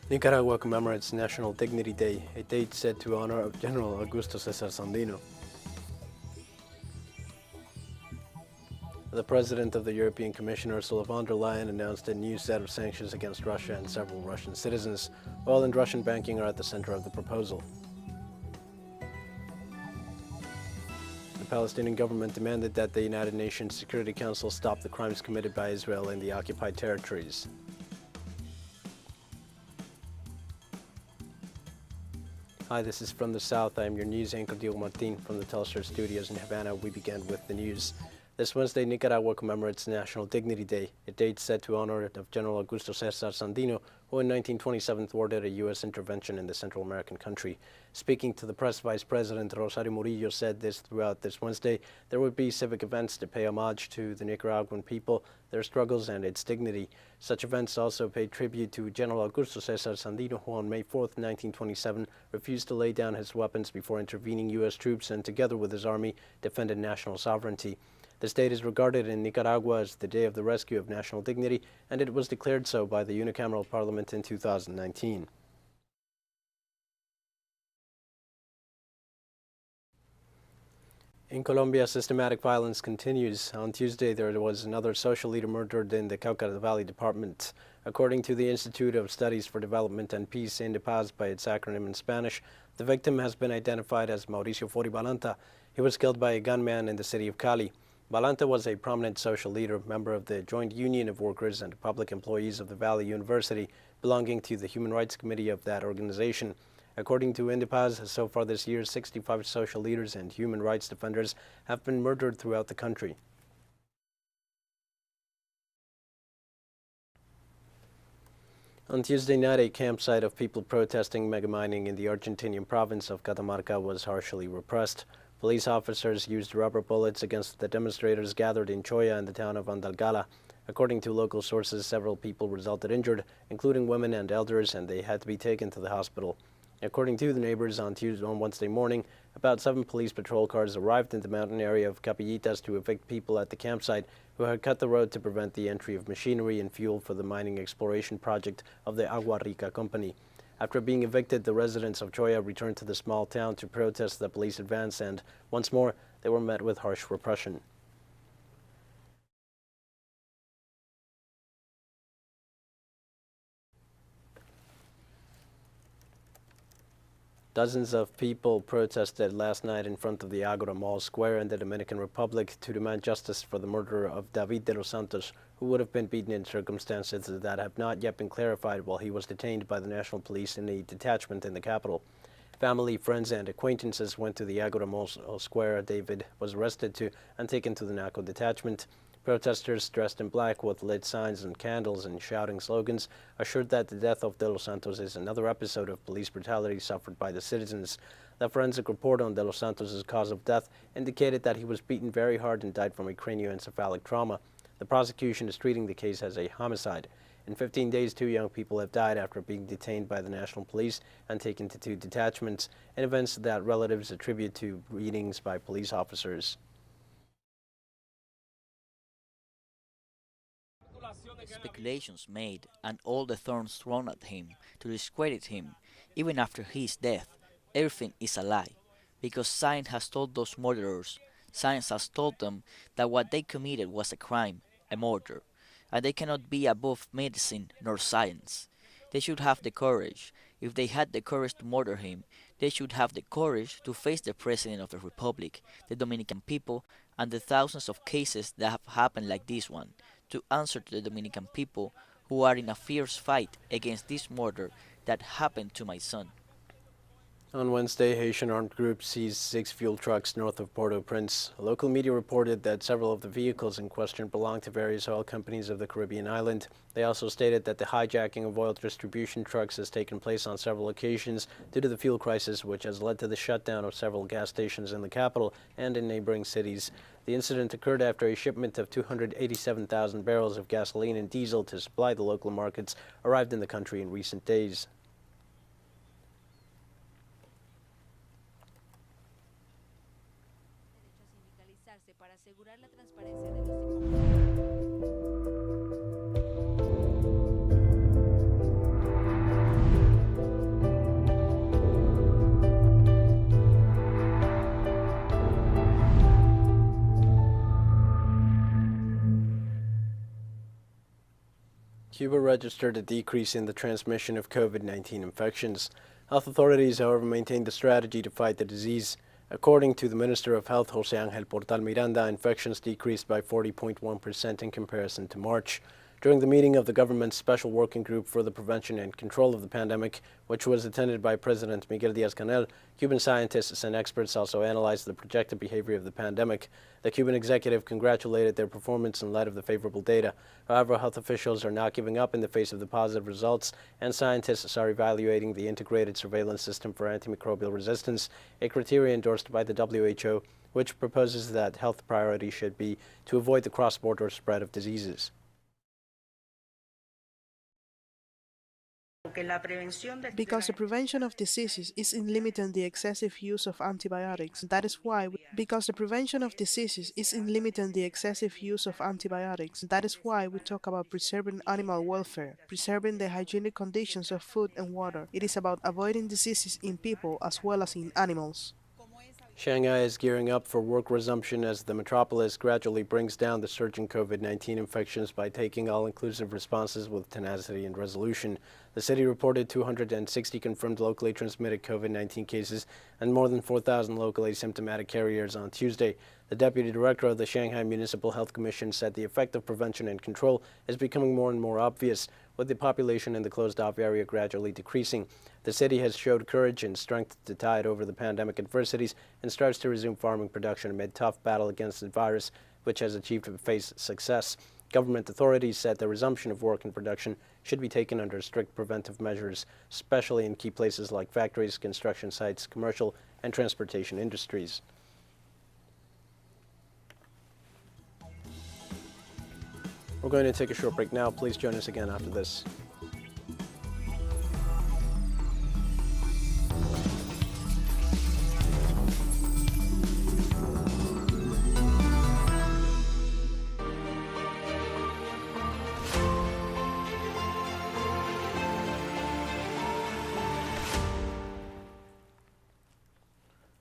Nicaragua commemorates National Dignity Day, a date set to honor General Augusto Cesar Sandino. The President of the European Commission, Ursula von der Leyen, announced a new set of sanctions against Russia and several Russian citizens. Oil and Russian banking are at the center of the proposal. The Palestinian government demanded that the United Nations Security Council stop the crimes committed by Israel in the occupied territories. Hi, this is From the South. I am your news anchor, Diego Martin, from the Telstar studios in Havana. We begin with the news. This Wednesday, Nicaragua commemorates National Dignity Day, a date set to honor of General Augusto Cesar Sandino, who in 1927 thwarted a U.S. intervention in the Central American country. Speaking to the press, Vice President Rosario Murillo said throughout this Wednesday, there would be civic events to pay homage to the Nicaraguan people, their struggles, and its dignity. Such events also paid tribute to General Augusto Cesar Sandino, who on May 4, 1927, refused to lay down his weapons before intervening U.S. troops and, together with his army, defended national sovereignty. This date is regarded in Nicaragua as the day of the rescue of national dignity, and it was declared so by the unicameral parliament in 2019. In Colombia, systematic violence continues. On Tuesday, there was another social leader murdered in the Cauca Valley department. According to the Institute of Studies for Development and Peace, INDEPAZ by its acronym in Spanish, the victim has been identified as Mauricio Fori Balanta. He was killed by a gunman in the city of Cali. Balanta was a prominent social leader, member of the Joint Union of Workers and Public Employees of the Valley University, belonging to the Human Rights Committee of that organization. According to INDEPAZ, so far this year, 65 social leaders and human rights defenders have been murdered throughout the country. On Tuesday night, a campsite of people protesting megamining in the Argentinian province of Catamarca was harshly repressed. Police officers used rubber bullets against the demonstrators gathered in Choya in the town of Andalgalá. According to local sources, several people resulted injured, including women and elders, and they had to be taken to the hospital. According to the neighbors, on Wednesday morning, about 7 police patrol cars arrived in the mountain area of Capillitas to evict people at the campsite who had cut the road to prevent the entry of machinery and fuel for the mining exploration project of the Agua Rica company. After being evicted, the residents of Choya returned to the small town to protest the police advance, and once more, they were met with harsh repression. Dozens of people protested last night in front of the Agora Mall Square in the Dominican Republic to demand justice for the murder of David de los Santos, who would have been beaten in circumstances that have not yet been clarified while he was detained by the National Police in a detachment in the capital. Family, friends, and acquaintances went to the Agora Mall Square. David was arrested and taken to the NACO detachment. Protesters dressed in black with lit signs and candles and shouting slogans assured that the death of De Los Santos is another episode of police brutality suffered by the citizens. The forensic report on De Los Santos' cause of death indicated that he was beaten very hard and died from a cranioencephalic trauma. The prosecution is treating the case as a homicide. In 15 days, 2 young people have died after being detained by the National Police and taken to 2 detachments, in events that relatives attribute to beatings by police officers. Speculations made and all the thorns thrown at him to discredit him, even after his death, everything is a lie, because science has told those murderers, science has told them that what they committed was a crime, a murder, and they cannot be above medicine nor science. They should have the courage. If they had the courage to murder him, they should have the courage to face the President of the Republic, the Dominican people, and the thousands of cases that have happened like this one, to answer to the Dominican people who are in a fierce fight against this murder that happened to my son. On Wednesday, Haitian armed groups seized 6 fuel trucks north of Port-au-Prince. Local media reported that several of the vehicles in question belonged to various oil companies of the Caribbean island. They also stated that the hijacking of oil distribution trucks has taken place on several occasions due to the fuel crisis, which has led to the shutdown of several gas stations in the capital and in neighboring cities. The incident occurred after a shipment of 287,000 barrels of gasoline and diesel to supply the local markets arrived in the country in recent days. Para asegurar la transparencia de los... Cuba registered a decrease in the transmission of COVID-19 infections. Health authorities, however, maintained the strategy to fight the disease. According to the Minister of Health, Jose Angel Portal Miranda, infections decreased by 40.1% in comparison to March. During the meeting of the government's Special Working Group for the Prevention and Control of the Pandemic, which was attended by President Miguel Diaz-Canel, Cuban scientists and experts also analyzed the projected behavior of the pandemic. The Cuban executive congratulated their performance in light of the favorable data. However, health officials are not giving up in the face of the positive results, and scientists are evaluating the integrated surveillance system for antimicrobial resistance, a criteria endorsed by the WHO, which proposes that health priority should be to avoid the cross-border spread of diseases. Because the prevention of diseases is in limiting the excessive use of antibiotics. That is why we talk about preserving animal welfare, preserving the hygienic conditions of food and water. It is about avoiding diseases in people as well as in animals. Shanghai is gearing up for work resumption as the metropolis gradually brings down the surging COVID-19 infections by taking all-inclusive responses with tenacity and resolution. The city reported 260 confirmed locally transmitted COVID-19 cases and more than 4,000 locally symptomatic carriers on Tuesday. The deputy director of the Shanghai Municipal Health Commission said the effect of prevention and control is becoming more and more obvious, with the population in the closed-off area gradually decreasing. The city has showed courage and strength to tide over the pandemic adversities and starts to resume farming production amid tough battle against the virus, which has achieved phase success. Government authorities said the resumption of work and production should be taken under strict preventive measures, especially in key places like factories, construction sites, commercial and transportation industries. We're going to take a short break now. Please join us again after this.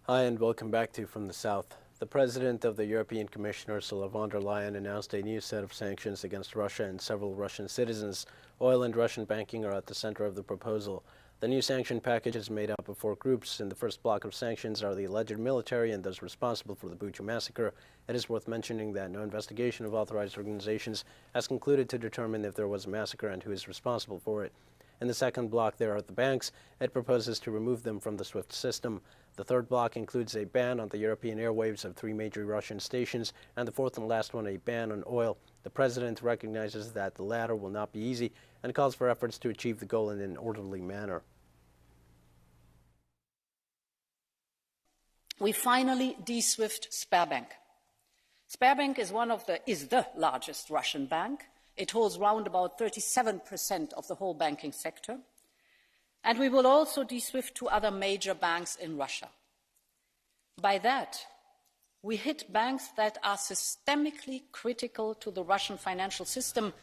Hi, and welcome back to From the South. The President of the European Commission, Ursula von der Leyen, announced a new set of sanctions against Russia and several Russian citizens. Oil and Russian banking are at the center of the proposal. The new sanction package is made up of 4 groups. In the first block of sanctions are the alleged military and those responsible for the Bucha massacre. It is worth mentioning that no investigation of authorized organizations has concluded to determine if there was a massacre and who is responsible for it. In the second block, there are the banks. It proposes to remove them from the SWIFT system. The third block includes a ban on the European airwaves of 3 major Russian stations, and the fourth and last one, a ban on oil. The president recognizes that the latter will not be easy and calls for efforts to achieve the goal in an orderly manner. We finally de-SWIFT Sberbank. Sberbank is the largest Russian bank. It holds round about 37% of the whole banking sector. And we will also de-SWIFT 2 other major banks in Russia. By that, we hit banks that are systemically critical to the Russian financial system.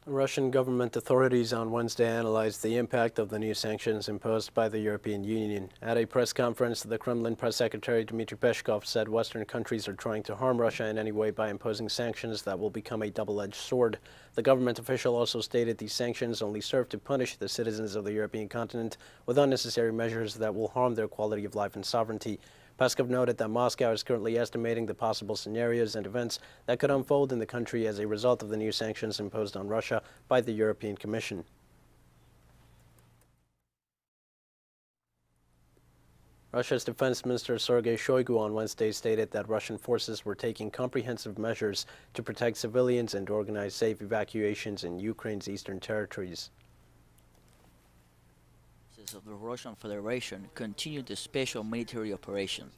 Russian government authorities on Wednesday analyzed the impact of the new sanctions imposed by the European Union. At a press conference, the Kremlin press secretary Dmitry Peskov said Western countries are trying to harm Russia in any way by imposing sanctions that will become a double-edged sword. The government official also stated these sanctions only serve to punish the citizens of the European continent with unnecessary measures that will harm their quality of life and sovereignty. Peskov noted that Moscow is currently estimating the possible scenarios and events that could unfold in the country as a result of the new sanctions imposed on Russia by the European Commission. Russia's Defense Minister Sergei Shoigu on Wednesday stated that Russian forces were taking comprehensive measures to protect civilians and organize safe evacuations in Ukraine's eastern territories. Of the Russian Federation continue the special military operation.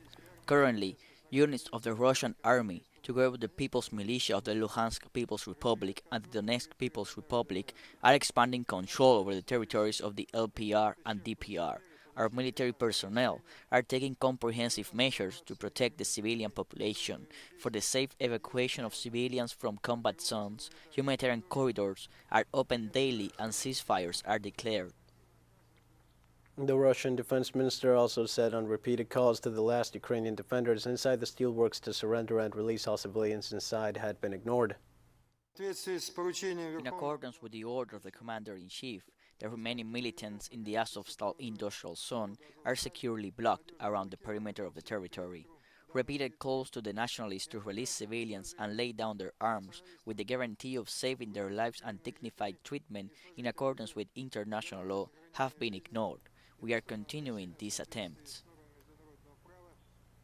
Currently, units of the Russian army, together with the People's Militia of the Luhansk People's Republic and the Donetsk People's Republic, are expanding control over the territories of the LPR and DPR. Our military personnel are taking comprehensive measures to protect the civilian population. For the safe evacuation of civilians from combat zones, humanitarian corridors are open daily and ceasefires are declared. The Russian defense minister also said on repeated calls to the last Ukrainian defenders inside the steelworks to surrender and release all civilians inside had been ignored. In accordance with the order of the Commander-in-Chief, the remaining militants in the Azovstal industrial zone are securely blocked around the perimeter of the territory. Repeated calls to the nationalists to release civilians and lay down their arms with the guarantee of saving their lives and dignified treatment in accordance with international law have been ignored. We are continuing these attempts.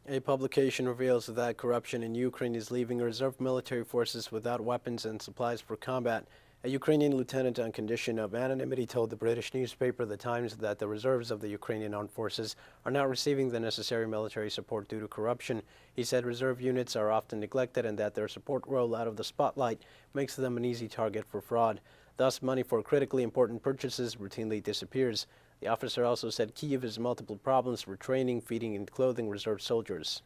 A publication reveals that corruption in Ukraine is leaving reserve military forces without weapons and supplies for combat. A Ukrainian lieutenant on condition of anonymity told the British newspaper The Times that the reserves of the Ukrainian armed forces are not receiving the necessary military support due to corruption. He said reserve units are often neglected and that their support role out of the spotlight makes them an easy target for fraud. Thus, money for critically important purchases routinely disappears. The officer also said Kyiv has multiple problems for training, feeding, and clothing reserve soldiers.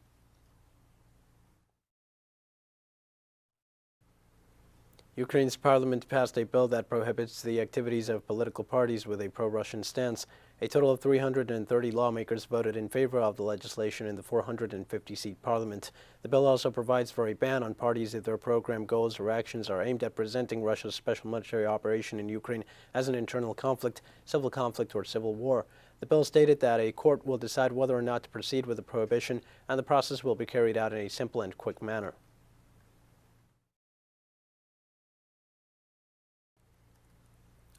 Ukraine's parliament passed a bill that prohibits the activities of political parties with a pro-Russian stance. A total of 330 lawmakers voted in favor of the legislation in the 450-seat parliament. The bill also provides for a ban on parties if their program, goals, or actions are aimed at presenting Russia's special military operation in Ukraine as an internal conflict, civil conflict, or civil war. The bill stated that a court will decide whether or not to proceed with the prohibition, and the process will be carried out in a simple and quick manner.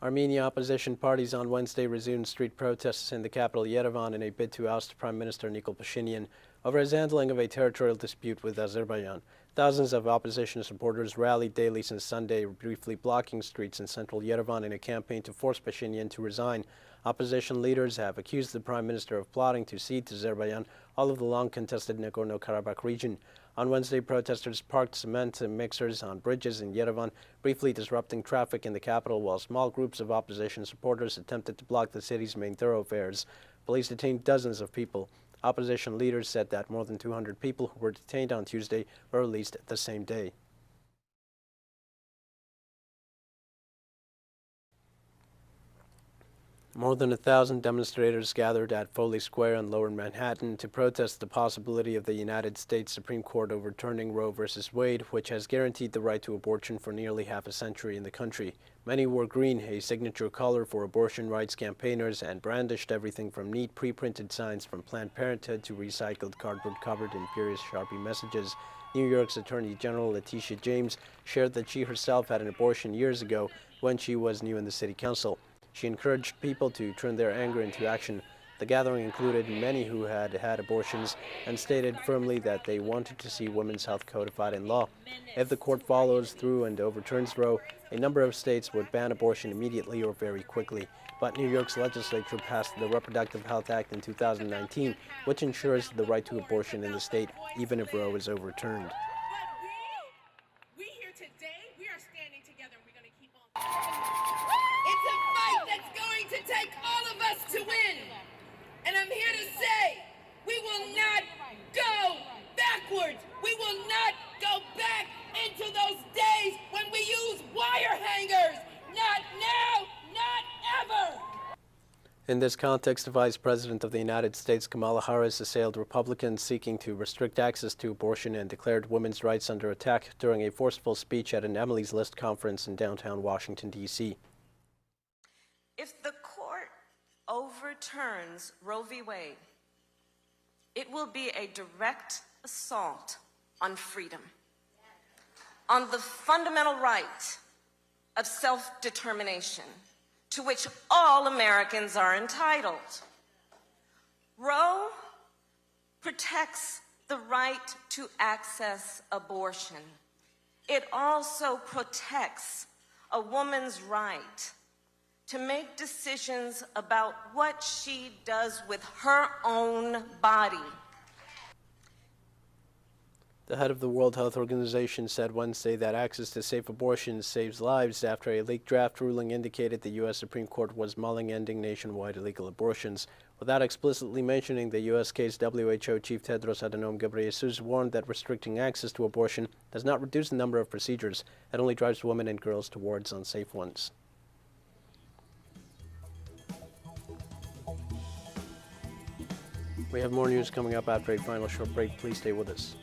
Armenia opposition parties on Wednesday resumed street protests in the capital Yerevan in a bid to oust Prime Minister Nikol Pashinyan over his handling of a territorial dispute with Azerbaijan. Thousands of opposition supporters rallied daily since Sunday, briefly blocking streets in central Yerevan in a campaign to force Pashinyan to resign. Opposition leaders have accused the Prime Minister of plotting to cede to Azerbaijan all of the long-contested Nagorno-Karabakh region. On Wednesday, protesters parked cement mixers on bridges in Yerevan, briefly disrupting traffic in the capital, while small groups of opposition supporters attempted to block the city's main thoroughfares. Police detained dozens of people. Opposition leaders said that more than 200 people who were detained on Tuesday were released the same day. More than 1,000 demonstrators gathered at Foley Square in Lower Manhattan to protest the possibility of the United States Supreme Court overturning Roe v. Wade, which has guaranteed the right to abortion for nearly half a century in the country. Many wore green, a signature color for abortion rights campaigners, and brandished everything from neat pre-printed signs from Planned Parenthood to recycled cardboard covered in furious Sharpie messages. New York's Attorney General Letitia James shared that she herself had an abortion years ago when she was new in the city council. She encouraged people to turn their anger into action. The gathering included many who had had abortions and stated firmly that they wanted to see women's health codified in law. If the court follows through and overturns Roe, a number of states would ban abortion immediately or very quickly. But New York's legislature passed the Reproductive Health Act in 2019, which ensures the right to abortion in the state, even if Roe is overturned. We here today, we are standing together, and we're going to keep on. It's a fight that's going to take all of us to win. And I'm here to say, we will not go backwards. We will not go back into those days when we use wire hangers. Not now, not ever. In this context, the Vice President of the United States, Kamala Harris, assailed Republicans seeking to restrict access to abortion and declared women's rights under attack during a forceful speech at an Emily's List conference in downtown Washington, D.C. If the court overturns Roe v. Wade, it will be a direct assault on freedom, on the fundamental right of self-determination to which all Americans are entitled. Roe protects the right to access abortion. It also protects a woman's right to make decisions about what she does with her own body. The head of the World Health Organization said Wednesday that access to safe abortion saves lives after a leaked draft ruling indicated the U.S. Supreme Court was mulling ending nationwide illegal abortions. Without explicitly mentioning the U.S. case, WHO Chief Tedros Adhanom Ghebreyesus warned that restricting access to abortion does not reduce the number of procedures. It only drives women and girls towards unsafe ones. We have more news coming up after a final short break. Please stay with us.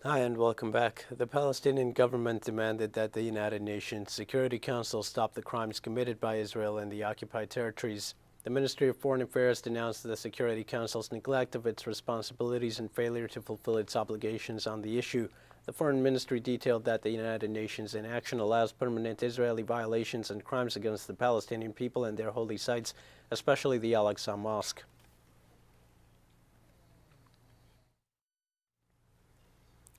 Hi and welcome back. The Palestinian government demanded that the United Nations Security Council stop the crimes committed by Israel in the occupied territories. The Ministry of Foreign Affairs denounced the Security Council's neglect of its responsibilities and failure to fulfill its obligations on the issue. The Foreign Ministry detailed that the United Nations inaction allows permanent Israeli violations and crimes against the Palestinian people and their holy sites, especially the Al-Aqsa Mosque.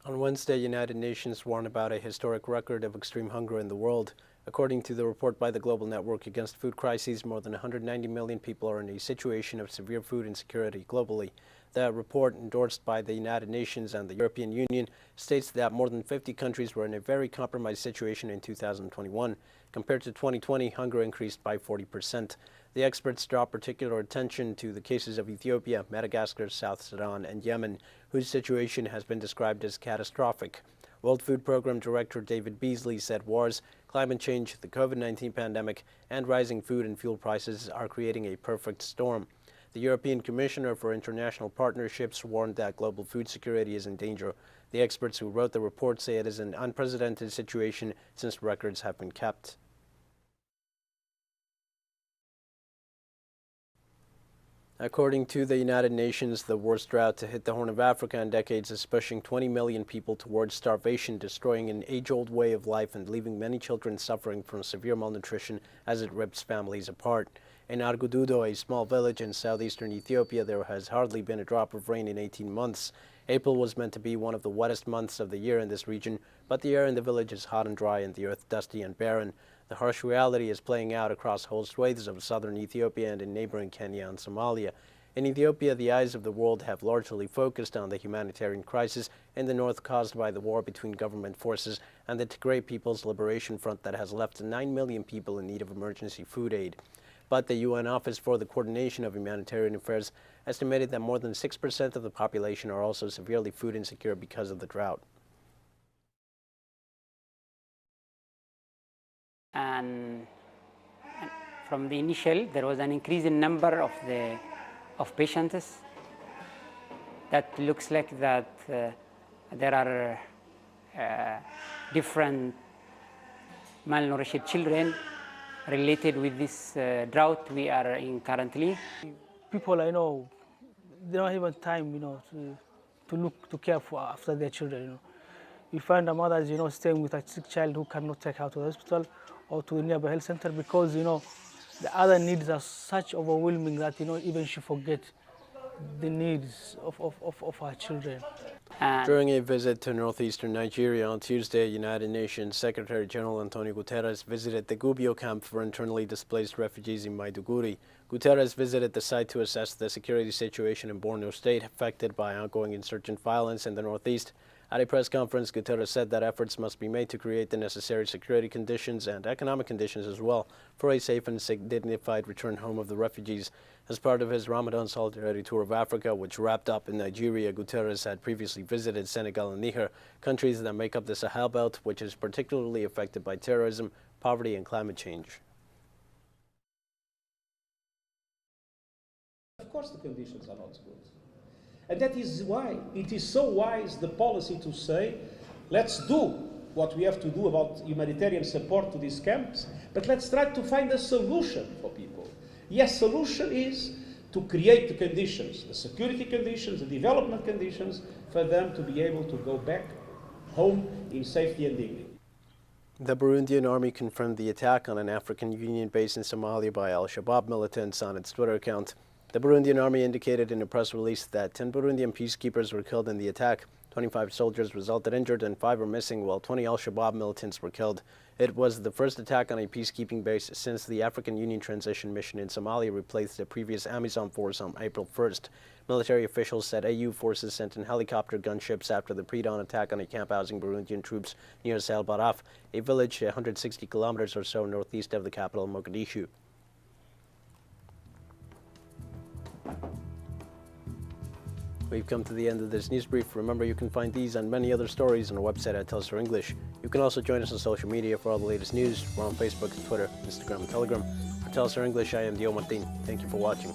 On Wednesday, United Nations warned about a historic record of extreme hunger in the world. According to the report by the Global Network Against Food Crises, more than 190 million people are in a situation of severe food insecurity globally. The report, endorsed by the United Nations and the European Union, states that more than 50 countries were in a very compromised situation in 2021. Compared to 2020, hunger increased by 40%. The experts draw particular attention to the cases of Ethiopia, Madagascar, South Sudan, and Yemen, whose situation has been described as catastrophic. World Food Program Director David Beasley said wars, climate change, the COVID-19 pandemic, and rising food and fuel prices are creating a perfect storm. The European Commissioner for International Partnerships warned that global food security is in danger. The experts who wrote the report say it is an unprecedented situation since records have been kept. According to the United Nations, the worst drought to hit the Horn of Africa in decades is pushing 20 million people towards starvation, destroying an age-old way of life and leaving many children suffering from severe malnutrition as it rips families apart. In Argududo, a small village in southeastern Ethiopia, there has hardly been a drop of rain in 18 months. April was meant to be one of the wettest months of the year in this region, but the air in the village is hot and dry and the earth dusty and barren. The harsh reality is playing out across whole swathes of southern Ethiopia and in neighboring Kenya and Somalia. In Ethiopia, the eyes of the world have largely focused on the humanitarian crisis in the north caused by the war between government forces and the Tigray People's Liberation Front that has left 9 million people in need of emergency food aid. But the UN Office for the Coordination of Humanitarian Affairs estimated that more than 6% of the population are also severely food insecure because of the drought. And from the initial, there was an increase in number of patients. That looks like that there are different malnourished children related with this drought we are in currently. People I know, they don't have time, to care for after their children. You find a mother, staying with a sick child who cannot take her to the hospital or to a nearby health center because, the other needs are such overwhelming that, even she forgets the needs of her children. During a visit to northeastern Nigeria on Tuesday, United Nations Secretary General Antonio Guterres visited the Gubbio camp for internally displaced refugees in Maiduguri. Guterres visited the site to assess the security situation in Borno State affected by ongoing insurgent violence in the northeast. At a press conference, Guterres said that efforts must be made to create the necessary security conditions and economic conditions as well for a safe and dignified return home of the refugees. As part of his Ramadan Solidarity Tour of Africa, which wrapped up in Nigeria, Guterres had previously visited Senegal and Niger, countries that make up the Sahel Belt, which is particularly affected by terrorism, poverty, and climate change. Of course the conditions are not good. And that is why it is so wise, the policy to say, let's do what we have to do about humanitarian support to these camps, but let's try to find a solution for people. Yes, solution is to create the conditions, the security conditions, the development conditions, for them to be able to go back home in safety and dignity. The Burundian army confirmed the attack on an African Union base in Somalia by Al-Shabaab militants on its Twitter account. The Burundian army indicated in a press release that 10 Burundian peacekeepers were killed in the attack, 25 soldiers resulted injured, and 5 are missing, while 20 Al-Shabaab militants were killed. It was the first attack on a peacekeeping base since the African Union transition mission in Somalia replaced the previous Amazon force on April 1st. Military officials said AU forces sent in helicopter gunships after the pre-dawn attack on a camp housing Burundian troops near Sel Baraf, a village 160 kilometers or so northeast of the capital, Mogadishu. We've come to the end of this news brief. Remember, you can find these and many other stories on our website at Telstar English. You can also join us on social media for all the latest news. We're on Facebook, Twitter, Instagram, and Telegram. For Telstar English, I am Dio Martin. Thank you for watching.